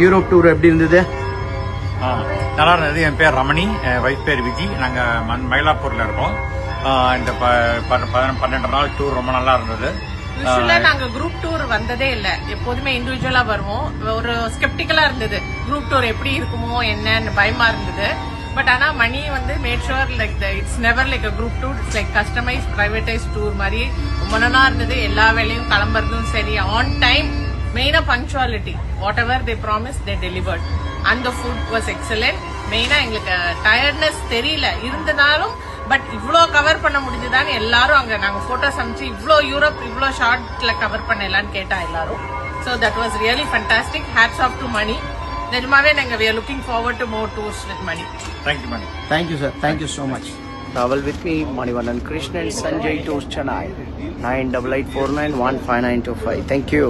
Europe tour எப்படி இருந்தது? நல்லா இருந்தது. என் பேர் ரமணி, வைஃப் பேர் விஜி. நாங்கள் மயிலாப்பூர்ல இருக்கோம். இந்த 12 நாள் டூர் ரொம்ப நல்லா இருந்தது. யூஸ்வலா நாங்க குரூப் டூர் வந்ததே இல்ல. எப்போதுமே இண்டிவிஜுவலா வருவோம். ஒரு ஸ்கெப்டிக்கலா இருந்தது, குரூப் டூர் எப்படி இருக்குமோ என்னன்னு பயமா இருந்தது. பட் ஆனா மணி வந்து made sure like it's never like a group tour, it's like customise privatise tour மாதிரி ரொம்ப நல்லா இருந்தது. எல்லா வேலையும் கிளம்புறதும் சரி, ஆன் டைம், மெயினா punctuality, whatever they promise they delivered. அந்த ஃபுட் வாஸ் எக்ஸலென்ட். மெயினா எங்களுக்கு டயர்ட்னஸ் தெரியல இருந்ததாலும், பட் இவ்ளோ கவர் பண்ண முடிஞ்சதான்னு எல்லாரும் அங்க நாங்க போட்டோஸ் அமைச்சு இவ்ளோ யூரோப் இவ்ளோ ஷார்ட்ல கவர் பண்ணலான்னு கேட்டா எல்லாரும். So that was really fantastic. Hats off to Mani. நிஜமாவே நாங்க we are looking forward to more tours with Mani. Thank you, Mani. Thank you, sir. Thank you so much. Travel with me, Manivandan Krishnan, Sanjay Tours Chennai, 9884915925. Thank you.